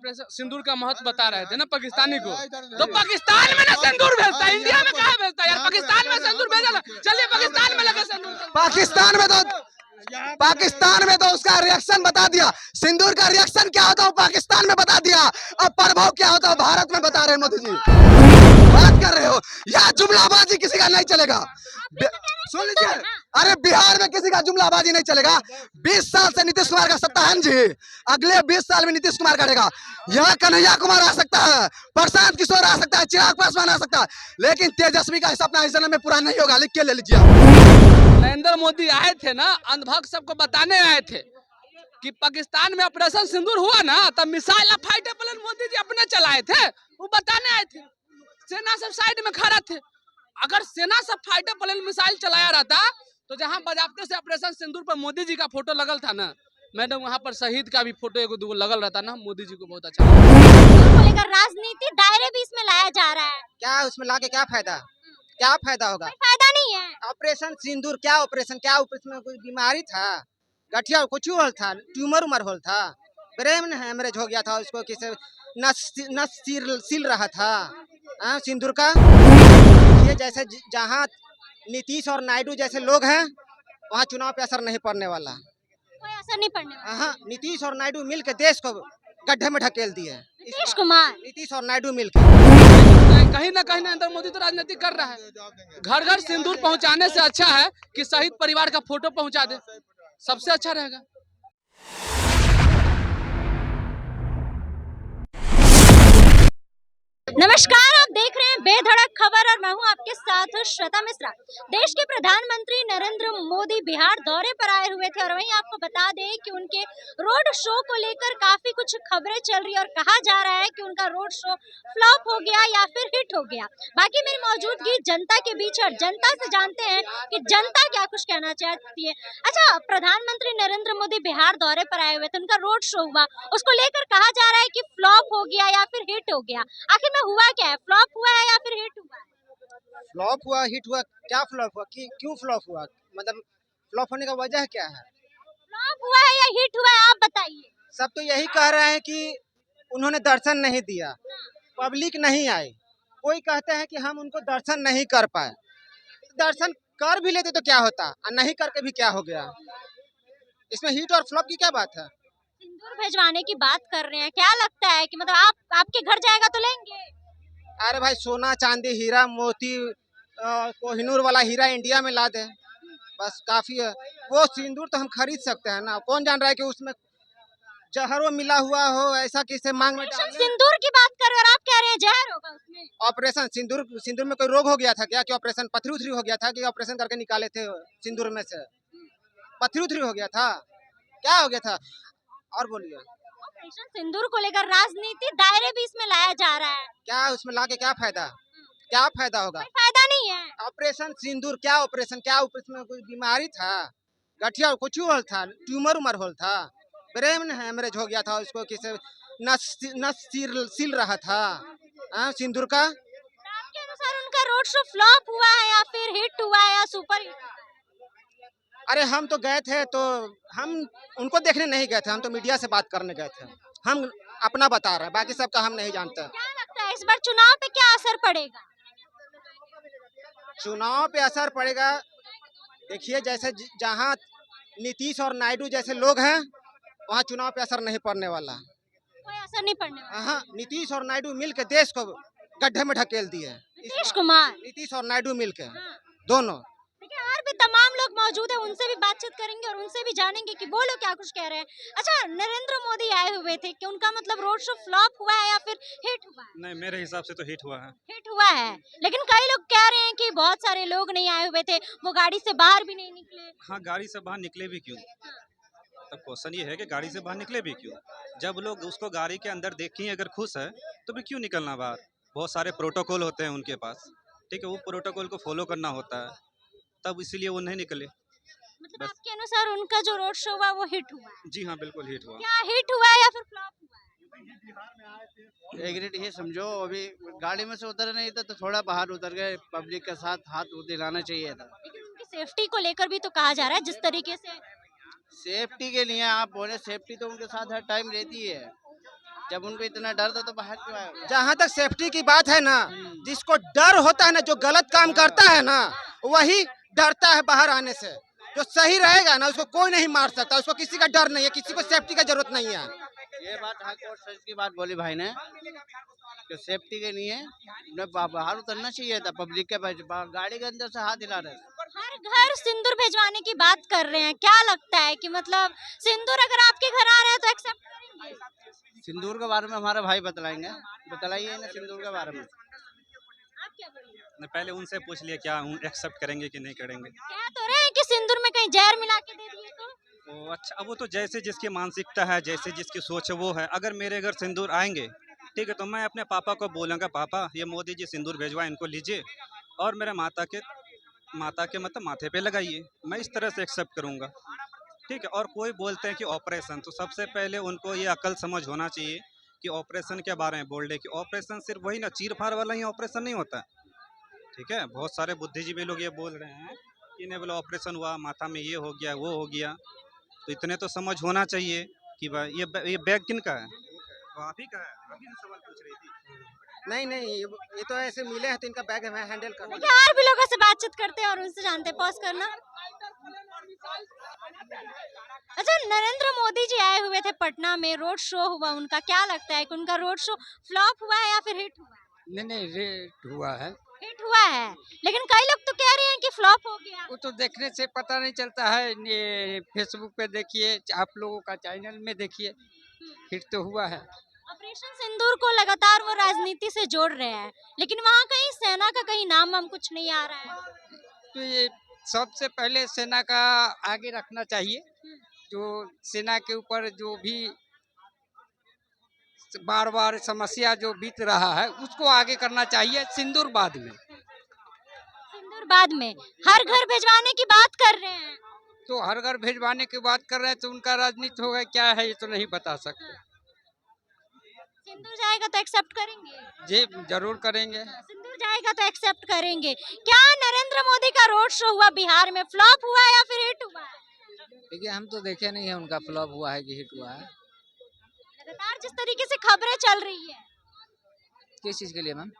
Operation सिंदूर का महत्व बता रहे थे ना पाकिस्तानी को, तो पाकिस्तान में ना सिंदूर भेजता है, इंडिया में कहाँ भेजता है यार? पाकिस्तान में सिंदूर भेजा, चलिए पाकिस्तान में लगे सिंदूर। पाकिस्तान में तो उसका रिएक्शन बता दिया, सिंदूर का रिएक्शन क्या होता है पाकिस्तान में बता दिया, अब प्रभाव क्या होता है भारत में बता रहे हैं मोदी जी। बात कर रहे हो, यह जुमलाबाजी किसी का नहीं चलेगा। सुन लीजिए, अरे बिहार में किसी का जुमलाबाजी नहीं चलेगा। 20 साल से नीतीश कुमार का सत्ता है जी, अगले 20 साल में नीतीश कुमार करेगा। यहाँ कन्हैया कुमार आ सकता है, प्रशांत किशोर आ सकता है, चिराग पासवान आ सकता है, लेकिन तेजस्वी का सपना इस जन्म में पूरा नहीं होगा। लिख के ले लीजिए। नरेंद्र मोदी आए थे ना, अंधभक्त सबको बताने आए थे कि पाकिस्तान में ऑपरेशन सिंदूर हुआ ना, तब missile fighter plane Modi ji अपने चलाए थे, वो बताने आए थे। सेना सब साइड में खड़ा थे। अगर सेना सब फाइटर प्लेन मिसाइल चलाया रहता तो जहां बजाते से ऑपरेशन सिंदूर पर मोदी जी का फोटो लगल था ना मैडम, वहां पर शहीद का भी फोटो एगो दूगो लगल रहता ना, मोदी जी को बहुत अच्छा लेकर राजनीति दायरे भी इसमें लाया जा रहा है। क्या उसमें लाके क्या फायदा होगा? फायदा नहीं है। ऑपरेशन सिंदूर क्या ऑपरेशन में कोई बीमारी था, गठिया कुछ होल था, ट्यूमर उमर होल था, ब्रेन हेमरेज हो गया था, उसको किसी नस सिल रहा था सिंदूर का। ये जैसे जहाँ नीतीश और नायडू जैसे लोग हैं वहाँ चुनाव पे असर नहीं पड़ने वाला, कोई असर नहीं पड़ने वाला। हाँ, नीतीश और नायडू मिलकर देश को गड्ढे में ढकेल दिए। नीतीश और नायडू मिलकर कहीं ना कहीं नरेंद्र मोदी तो राजनीति कर रहा है। घर घर सिंदूर पहुंचाने से अच्छा है कि शहीद परिवार का फोटो पहुंचा दे, सबसे अच्छा रहेगा। नमस्कार, आप देख रहे हैं बेधड़क खबर और मैं हूं आपके साथ श्वेता मिश्रा। देश के प्रधानमंत्री नरेंद्र मोदी बिहार दौरे पर आए हुए थे और वहीं आपको बता दें कि उनके रोड शो को लेकर काफी कुछ खबरें चल रही है और कहा जा रहा है कि उनका रोड शो फ्लॉप हो गया या फिर हिट हो गया। बाकी मेरी मौजूदगी जनता के बीच और जनता से जानते हैं कि जनता क्या कुछ कहना चाहती है। अच्छा, प्रधानमंत्री नरेंद्र मोदी बिहार दौरे पर आए हुए थे, उनका रोड शो हुआ, उसको लेकर कहा जा रहा है कि फ्लॉप हो गया या फिर हिट हो गया। आखिर में हुआ क्या है? फ्लॉप हुआ है या फिर हिट हुआ है? फ्लॉप हुआ, हिट हुआ, क्या फ्लॉप हुआ, क्यों फ्लॉप हुआ, मतलब फ्लॉप होने का वजह क्या है? फ्लॉप हुआ है या हिट हुआ है, आप बताइए। सब तो यही कह रहे हैं कि उन्होंने दर्शन नहीं दिया, पब्लिक नहीं आई। कोई कहते हैं कि हम उनको दर्शन नहीं कर पाए, दर्शन कर भी लेते तो क्या होता, और नहीं करके भी क्या हो गया? इसमें हिट और फ्लॉप की क्या बात है? सिंदूर भेजवाने की बात कर रहे हैं, क्या लगता है कि मतलब आपके घर जाएगा तो लेंगे? अरे भाई, सोना चांदी हीरा मोती कोहिनूर वाला हीरा इंडिया में ला दे, बस काफी है। वो सिंदूर तो हम खरीद सकते हैं ना, कौन जान रहा है कि उसमें जहरो मिला हुआ हो, ऐसा किसे मांग में डाल। सिंदूर की बात कर रहे हैं और आप कह रहे हैं जहर होगा उसमें। ऑपरेशन सिंदूर में कोई रोग हो गया था क्या, कि ऑपरेशन पथरी उथरी हो गया था, कि ऑपरेशन करके निकाले थे सिंदूर में से? पथरी उथरी हो गया था, क्या हो गया था? और बोलिए। ऑपरेशन सिंदूर को लेकर राजनीति दायरे भी इसमें लाया जा रहा है। क्या उसमें लाके क्या फायदा होगा? कोई फायदा नहीं है। ऑपरेशन सिंदूर क्या में कोई बीमारी था, गठिया कुछ होल था, ट्यूमर उमर होल था, ब्रेन हेमरेज हो गया था, उसको किसी नस सिल रहा था सिंदूर का। आपके अनुसार उनका रोड शो फ्लॉप हुआ है या फिर हिट हुआ है या सुपर हिट? अरे हम तो गए थे, तो हम उनको देखने नहीं गए थे, हम तो मीडिया से बात करने गए थे। हम अपना बता रहे हैं, बाकी सबका हम नहीं जानते। क्या लगता है इस बार चुनाव पे क्या असर पड़ेगा? चुनाव पे असर पड़ेगा, देखिए जैसे जहाँ नीतीश और नायडू जैसे लोग हैं वहाँ चुनाव पे असर नहीं पड़ने वाला। कोई असर नहीं पड़ने वाला। हाँ, नीतीश और नायडू मिलकर देश को गड्ढे में ढकेल दिए। नीतीश और नायडू मिलकर दोनों। देखिए, और भी तमाम लोग मौजूद है, उनसे भी बातचीत करेंगे और उनसे भी जानेंगे कि वो लोग क्या कुछ कह रहे हैं। अच्छा, नरेंद्र मोदी आए हुए थे, कि उनका मतलब रोड शो फ्लॉप हुआ है या फिर हिट हुआ है? नहीं, मेरे हिसाब से तो हिट हुआ है। हिट हुआ है, लेकिन कई लोग कह रहे हैं कि बहुत सारे लोग नहीं आए हुए थे, वो गाड़ी से बाहर भी नहीं निकले। हाँ, गाड़ी से बाहर निकले भी क्यों? तब क्वेश्चन ये है कि गाड़ी से बाहर निकले भी क्यों? जब लोग उसको गाड़ी के अंदर देखें अगर खुश है तो भी क्यों निकलना बाहर? बहुत सारे प्रोटोकॉल होते हैं उनके पास, ठीक है, वो प्रोटोकॉल को फॉलो करना होता है, तब इसीलिए वो नहीं निकले। मतलब आपके अनुसार उनका जो रोड शो हुआ वो हिट हुआ है? जी हाँ, बिल्कुल हिट हुआ। क्या हिट हुआ है या फिर फ्लॉप हुआ है? एक मिनट ये समझो, अभी गाड़ी में से उतर नहीं था तो थोड़ा बाहर उतर गए, पब्लिक के साथ हाथ दिलाना चाहिए था। लेकिन उनकी सेफ्टी को लेकर भी तो कहा जा रहा है, जिस तरीके से। सेफ्टी के लिए आप बोले, सेफ्टी तो उनके साथ हर टाइम रहती है। जब उनको इतना डर था तो बाहर क्यों आए? जहाँ तक सेफ्टी की बात है ना, जिसको डर होता है ना, जो गलत काम करता है ना, वही डरता है बाहर आने से। जो सही रहेगा ना, उसको कोई नहीं मार सकता, उसको किसी का डर नहीं है, किसी को सेफ्टी का जरूरत नहीं है। ये बात हक और सच की बात बोली भाई ने कि सेफ्टी के लिए उन्हें बाहर उतरना चाहिए था। पब्लिक के गाड़ी के अंदर से हाथ हिला रहे थे। हर घर सिंदूर भेजवाने की बात कर रहे हैं, क्या लगता है कि मतलब सिंदूर अगर आपके घर आ रहे हैं तो एक्सेप्ट करेंगे? सिंदूर के बारे में हमारे भाई बतलाएंगे, बताइए ना सिंदूर के बारे में। आप क्या बोलेंगे? पहले उनसे पूछ लिया क्या एक्सेप्ट करेंगे कि नहीं करेंगे। कह तो रहे हैं कि सिंदूर में कहीं जहर मिला के दे दिए तो? अच्छा, अब वो तो जैसे जिसकी मानसिकता है, जैसे जिसकी सोच है वो है। अगर मेरे घर सिंदूर आएंगे, ठीक है, तो मैं अपने पापा को बोलूँगा, पापा ये मोदी जी सिंदूर भेजवाए, इनको लीजिए और मेरे माता के मतलब माथे पे लगाइए। मैं इस तरह से एक्सेप्ट करूँगा, ठीक है। और कोई बोलते हैं कि ऑपरेशन, तो सबसे पहले उनको ये अकल समझ होना चाहिए कि ऑपरेशन के बारे में बोल रहे कि ऑपरेशन सिर्फ वही ना, चीर फाड़ वाला ही ऑपरेशन नहीं होता, ठीक है। बहुत सारे बुद्धिजीवी लोग ये बोल रहे हैं कि इन्हें बोला ऑपरेशन हुआ, माथा में ये हो गया, वो हो गया, तो इतने तो समझ होना चाहिए कि भाई ये बैग किन का है, तो आप ही का है, आप ही से सवाल पूछ रही थी। नहीं नहीं, ये तो ऐसे मिले हैं तो इनका बैग मैं हैंडल कर देखिए और भी लोगों से बातचीत करते हैं और उनसे जानते हैं। पॉज करना। अच्छा, नरेंद्र मोदी जी आए हुए थे पटना में, रोड शो हुआ उनका, क्या लगता है कि उनका रोड शो फ्लॉप हुआ है या फिर हिट हुआ है? नहीं रेट हुआ है। हिट हुआ है, लेकिन कई लोग तो कह रहे हैं कि फ्लॉप हो गया। वो तो देखने से पता नहीं चलता है, ये फेसबुक पे देखिए, आप लोगों का चैनल में देखिए, हिट तो हुआ है। ऑपरेशन सिंदूर को लगातार वो राजनीति से जोड़ रहे हैं, लेकिन वहाँ कहीं सेना का कहीं नाम वाम कुछ नहीं आ रहा है। तो ये सबसे पहले सेना का आगे रखना चाहिए। जो सेना के ऊपर जो भी बार बार समस्या जो बीत रहा है उसको आगे करना चाहिए। सिंदूर बाद में, सिंदूर बाद में हर घर भिजवाने की बात कर रहे हैं। तो हर घर भेजवाने की बात कर रहे हैं, तो उनका राजनीति होगा क्या है ये तो नहीं बता सकते। सिंदूर जाएगा तो एक्सेप्ट करेंगे? जी जरूर करेंगे। सिंदूर जाएगा तो एक्सेप्ट करेंगे। क्या नरेंद्र मोदी का रोड शो हुआ बिहार में, फ्लॉप हुआ है या फिर हिट हुआ है? देखिए हम तो देखे नहीं है उनका फ्लॉप हुआ है कि हिट हुआ है। लगातार जिस तरीके से खबरें चल रही है, किस चीज़ के लिए मैम?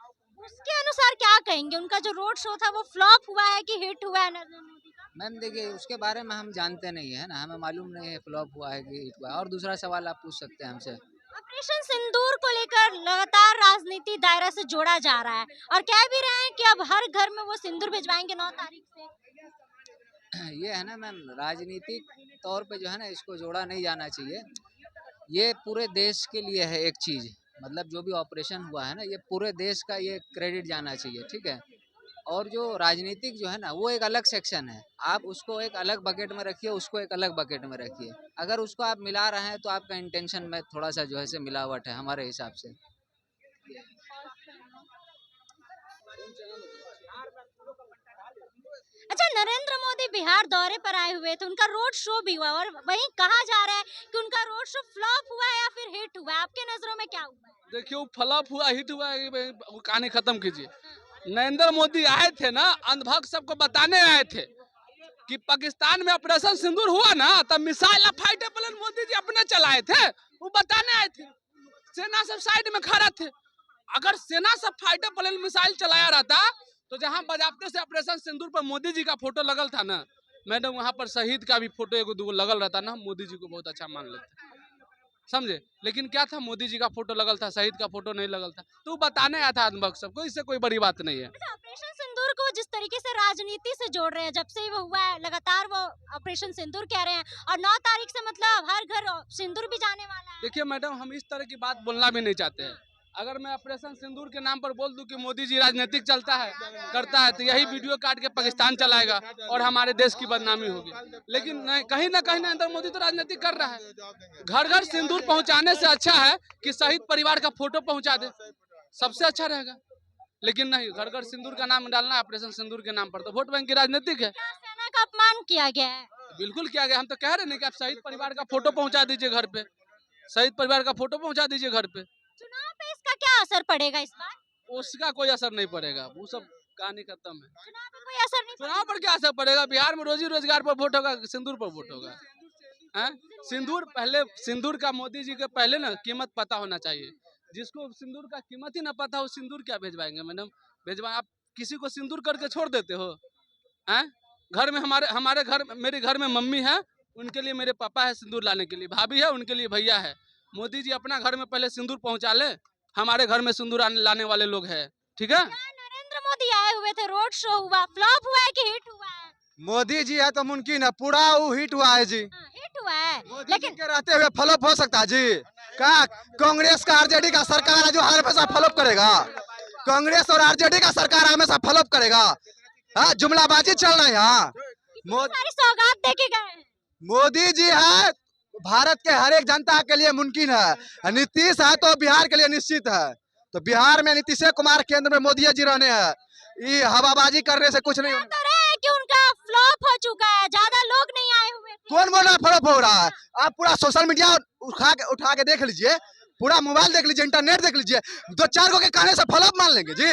उसके अनुसार क्या कहेंगे? उनका जो रोड शो था वो फ्लॉप हुआ है कि हिट हुआ है नरेंद्र मोदी का? मैम देखिए उसके बारे में हम जानते नहीं है ना, हमें मालूम नहीं है फ्लॉप हुआ है कि हिट हुआ है। और दूसरा सवाल आप पूछ सकते हैं हमसे। ऑपरेशन सिंदूर को लेकर लगातार राजनीति दायरा से जोड़ा जा रहा है और कह भी रहे हैं कि अब हर घर में वो सिंदूर भिजवाएंगे 9 तारीख से। ये है ना मैम, राजनीतिक तौर पे जो है ना इसको जोड़ा नहीं जाना चाहिए। ये पूरे देश के लिए है एक चीज़, मतलब जो भी ऑपरेशन हुआ है ना ये पूरे देश का ये क्रेडिट जाना चाहिए, ठीक है। और जो राजनीतिक जो है ना वो एक अलग सेक्शन है, आप उसको एक अलग बकेट में रखिए, उसको एक अलग बकेट में रखिए। अगर उसको आप मिला रहे हैं तो आपका इंटेंशन में थोड़ा सा जो है से मिलावट है हमारे हिसाब से। अच्छा, नरेंद्र मोदी बिहार दौरे पर आए हुए थे, उनका रोड शो भी हुआ और वहीं कहा जा रहा है कि उनका रोड शो फ्लॉप हुआ है या फिर हिट हुआ है। आपके नजरों में क्या हुआ है? देखिए, वो फ्लॉप हुआ हिट हुआ वो कहानी खत्म कीजिए। नरेंद्र मोदी आए थे ना, अंधभक्त सबको बताने आए थे कि पाकिस्तान में ऑपरेशन सिंदूर हुआ ना, तब missile fighter plane Modi ji अपने चलाए थे, वो बताने आए थे। सेना सब साइड में खड़ा थे। अगर सेना सब फाइटर प्लेन मिसाइल चलाया रहता तो जहां बजाबते से ऑपरेशन सिंदूर पर मोदी जी का फोटो लगल था ना मैडम, वहां पर शहीद का भी फोटो एगो दूगो लगल रहता ना, मोदी जी को बहुत अच्छा मान लेते, समझे। लेकिन क्या था, मोदी जी का फोटो लगल था, शहीद का फोटो नहीं लगल था, तो वो बताने आया था अंधभक्त सबको। इससे कोई बड़ी बात नहीं है। अच्छा, ऑपरेशन सिंदूर को जिस तरीके से राजनीति से जोड़ रहे हैं, जब से वो हुआ है लगातार वो ऑपरेशन सिंदूर कह रहे हैं और 9 तारीख से मतलब हर घर सिंदूर भी जाने वाला है। देखिए मैडम, हम इस तरह की बात बोलना भी नहीं चाहते हैं। अगर मैं ऑपरेशन सिंदूर के नाम पर बोल दूं कि मोदी जी राजनीतिक चलता है करता है, तो यही वीडियो काट के पाकिस्तान चलाएगा और हमारे देश की बदनामी होगी। लेकिन नहीं, कहीं ना कहीं नरेंद्र मोदी तो राजनीतिक कर रहा है। घर घर सिंदूर पहुंचाने से अच्छा है कि शहीद परिवार का फोटो पहुंचा दे, सबसे अच्छा रहेगा। लेकिन नहीं, घर घर सिंदूर का नाम डालना है ऑपरेशन सिंदूर के नाम पर, तो वोट बैंक की राजनीतिक है। क्या सेना का अपमान किया गया है? बिल्कुल किया गया। हम तो कह रहे नहीं कि आप शहीद परिवार का फोटो पहुंचा दीजिए घर पे, शहीद परिवार का फोटो पहुंचा दीजिए घर पे। चुनाव पे इसका क्या असर पड़ेगा इस बार? उसका कोई असर नहीं पड़ेगा, वो सब कहानी खत्म है। चुनाव पे कोई असर नहीं चुनाव पर क्या असर पड़ेगा? बिहार में रोजी रोजगार पर वोट होगा, सिंदूर पर वोट होगा। हैं? सिंदूर का मोदी जी के पहले ना कीमत पता होना चाहिए। जिसको सिंदूर का कीमत ही ना पता हो, सिंदूर क्या भेजवाएंगे मैडम? आप किसी को सिंदूर करके छोड़ देते हो हैं? घर में हमारे घर मेरे घर में मम्मी है, उनके लिए मेरे पापा है सिंदूर लाने के लिए, भाभी है उनके लिए भैया है। मोदी जी अपना घर में पहले सिंदूर पहुंचा ले, हमारे घर में सिंदूर लाने वाले लोग हैं। ठीक है, नरेंद्र मोदी आए हुए थे, रोड शो हुआ, फ्लॉप हुआ है कि हिट हुआ है? मोदी जी है तो मुमकिन है पूरा वो हिट हुआ है जी। हिट हुआ है, मोदी लेकिन जी के रहते हुए फ्लॉप हो सकता है जी? क्या कांग्रेस का आरजेडी का सरकार है जो हर हमेशा फ्लॉप करेगा? कांग्रेस और आरजेडी का सरकार हमेशा फ्लॉप करेगा। हाँ, जुमलाबाजी चल रहा है यहाँ। सारी सौगात देके गए हैं। मोदी जी है भारत के हर एक जनता के लिए मुमकिन है। नीतीश है तो बिहार के लिए निश्चित है। तो बिहार में नीतीश कुमार केंद्र में मोदी जी रहने हैं। ये हवाबाजी करने से कुछ नहीं होना। तो रहे हैं कि उनका फ्लॉप हो चुका है, ज्यादा लोग नहीं आए हुए थे। कौन बोल रहा है फ्लॉप हो रहा है? आप पूरा सोशल मीडिया उठा के देख लीजिए, पूरा मोबाइल देख लीजिए, इंटरनेट देख लीजिए, 2-4 को के कहने से फ्लॉप मान लेंगे जी?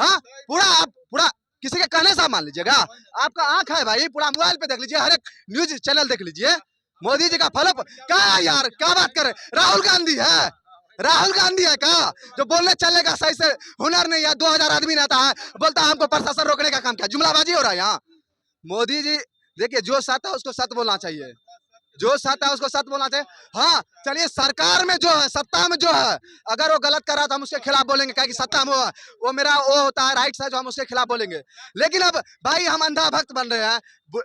हाँ, आप पूरा किसी के कहने से मान लीजिएगा? आपका आंख है भाई, पूरा मोबाइल पे देख लीजिए, हर एक न्यूज चैनल देख लीजिए। मोदी जी का फ्लॉप क्या यार, क्या बात कर रहे? राहुल गांधी है, राहुल गांधी है क्या जो बोलने चलेगा? सही से हुनर नहीं है, 2000 आदमी रहता है, बोलता है हमको प्रशासन रोकने का काम किया। जुमलाबाजी हो रहा है यहाँ। मोदी जी देखिए, जो सच है उसको सच बोलना चाहिए, जो सच है उसको सच बोलना चाहिए। हाँ चलिए, सरकार में जो है, सत्ता में जो है, अगर वो गलत कर रहा है तो हम उसके खिलाफ बोलेंगे, क्या कि सत्ता में वो मेरा वो होता है, राइट है, जो हम उसके खिलाफ बोलेंगे। लेकिन अब भाई हम अंधा भक्त बन रहे हैं,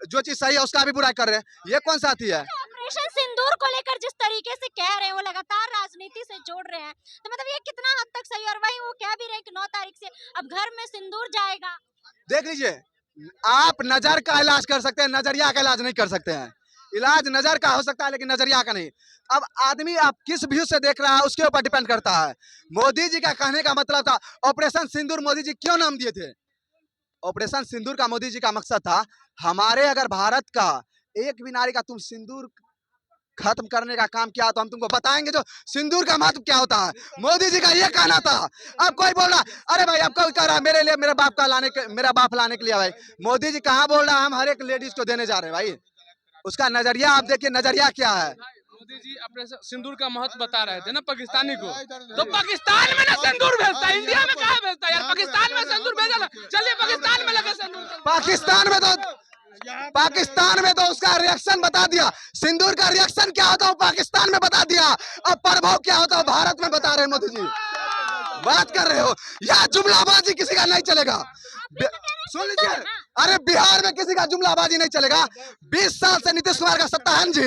जो चीज सही है उसका भी बुराई कर रहे हैं, ये कौन सा थी है? ऑपरेशन सिंदूर को लेकर जिस तरीके से कह रहे हैं, वो लगातार राजनीति से जोड़ रहे हैं, तो मतलब ये कितना हद तक सही? और वहीं वो कह भी रहे हैं कि 9 तारीख से अब घर में सिंदूर जाएगा। देख लीजिए, आप नजर का इलाज कर सकते हैं, नजरिया का इलाज नहीं कर सकते हैं। इलाज नजर का हो सकता है लेकिन नजरिया का नहीं। अब आदमी आप किस व्यू से देख रहा है उसके ऊपर डिपेंड करता है। मोदी जी का कहने का मतलब था ऑपरेशन सिंदूर। मोदी जी क्यों नाम दिए थे ऑपरेशन सिंदूर का? मोदी जी का मकसद था हमारे अगर भारत का एक भी नारी का तुम सिंदूर खत्म करने का काम किया तो हम तुमको बताएंगे जो सिंदूर का महत्व क्या होता है। मोदी जी का ये कहना था। अब कोई बोल रहा अरे भाई अब कोई कह रहा मेरे लिए मेरे बाप लाने के लिए भाई मोदी जी कहाँ बोल रहा है हम हर एक लेडीज को देने जा रहे हैं भाई। उसका नजरिया आप देखिए, नजरिया क्या है। मोदी जी अपने सिंदूर का महत्व बता रहे थे ना पाकिस्तानी को, तो पाकिस्तान में ना सिंदूर भेजता है, इंडिया में कहाँ भेजता है यार? पाकिस्तान में सिंदूर भेजा ना, चलिए पाकिस्तान में लगे सिंदूर। पाकिस्तान में तो उसका रिएक्शन बता दिया। सिंदूर का रिएक्शन क्या होता है पाकिस्तान में बता दिया। अब प्रभाव क्या होता है भारत में बता रहे हैं मोदी जी। बात कर रहे हो या जुमलाबाजी किसी का नहीं चलेगा। सुन लीजिए, अरे बिहार में किसी का जुमलाबाजी नहीं चलेगा। 20 साल से नीतीश कुमार का सत्ता है जी,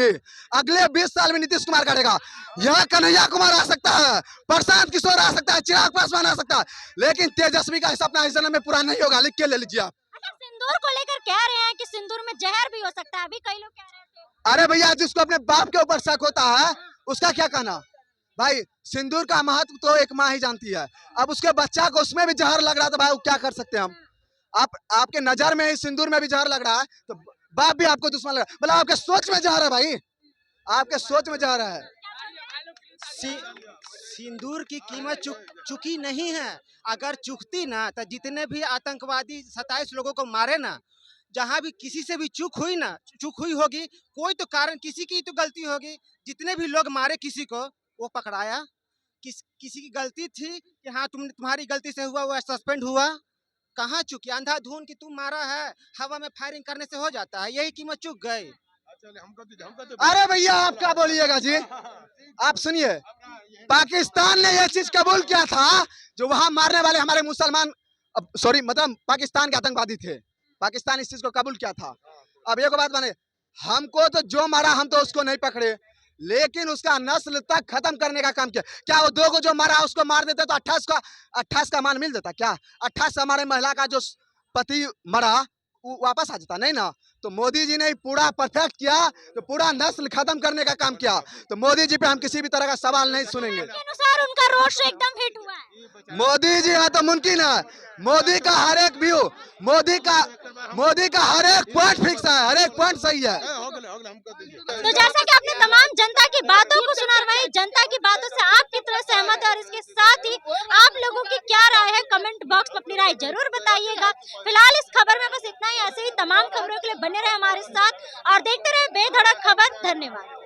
अगले 20 साल में नीतीश कुमार करेगा। यहाँ कन्हैया कुमार आ सकता है, प्रशांत किशोर आ सकता है, चिराग पासवान आ सकता है, लेकिन तेजस्वी का सपना इस जन्म में पूरा नहीं होगा। लिख के ले लीजिए आप। सिंदूर को लेकर कह रहे हैं कि सिंदूर में जहर भी हो सकता है, अभी कई लोग कह रहे थे। अरे भैया, जिसको अपने बाप के ऊपर शक होता है उसका क्या कहना भाई। सिंदूर का महत्व तो एक माँ ही जानती है। अब उसके बच्चा को उसमें भी जहर लग रहा था भाई, क्या कर सकते हैं हम। आपके नजर में ही सिंदूर में भी जहर लग रहा है तो बाप भी आपको दुश्मन लग रहा है। मतलब आपके सोच में जहर है भाई, आपके सोच में जहर है। सिंदूर की कीमत चुकी नहीं है। अगर चुकती ना तो जितने भी आतंकवादी 27 लोगों को मारे ना, जहां भी किसी से भी चूक हुई होगी, कोई तो कारण, किसी की तो गलती होगी। जितने भी लोग मारे किसी को वो पकड़ाया, किसी की गलती थी कि हाँ तुम्हारी गलती से हुआ, वो सस्पेंड हुआ। कहाँ चुकी? अंधाधुन की तुम मारा है, हवा में फायरिंग करने से हो जाता है, यही कीमत चुक गई। अरे भैया आप क्या बोलिएगा जी, आप सुनिए। पाकिस्तान ने यह चीज कबूल किया था जो वहां मारने वाले हमारे मुसलमान, सॉरी मतलब पाकिस्तान के आतंकवादी थे। पाकिस्तान इस चीज को कबूल किया था। अब एक बात माने, हमको तो जो मारा हम तो उसको नहीं पकड़े, लेकिन उसका नस्ल तक खत्म करने का काम किया। क्या वो 2 को जो मारा उसको मार देते तो 28 का मान मिल जाता क्या? 28 हमारे महिला का जो पति मरा वो वापस आ जाता नहीं ना। तो मोदी जी ने पूरा परफेक्ट किया, तो पूरा नस्ल खत्म करने का काम किया। तो मोदी जी पे हम किसी भी तरह का सवाल नहीं सुनेंगे। अनुसार उनका रोड शो एकदम हिट हुआ है। मोदी जी है तो मुमकिन है। मोदी का हर एक व्यू, मोदी का हर एक पॉइंट फिक्स है, हर एक पॉइंट सही है। तो जैसा कि आपने तमाम जनता की बातों को सुना, वही जनता की बातों से आप कितना सहमत है और इसके साथ ही आप लोगों की क्या राय है, कमेंट बॉक्स में अपनी राय राय जरूर बताइएगा। फिलहाल इस खबर में बस इतना ही। ऐसे ही तमाम खबरों के लिए बने रहे हमारे साथ और देखते रहे बेधड़क खबर। धन्यवाद।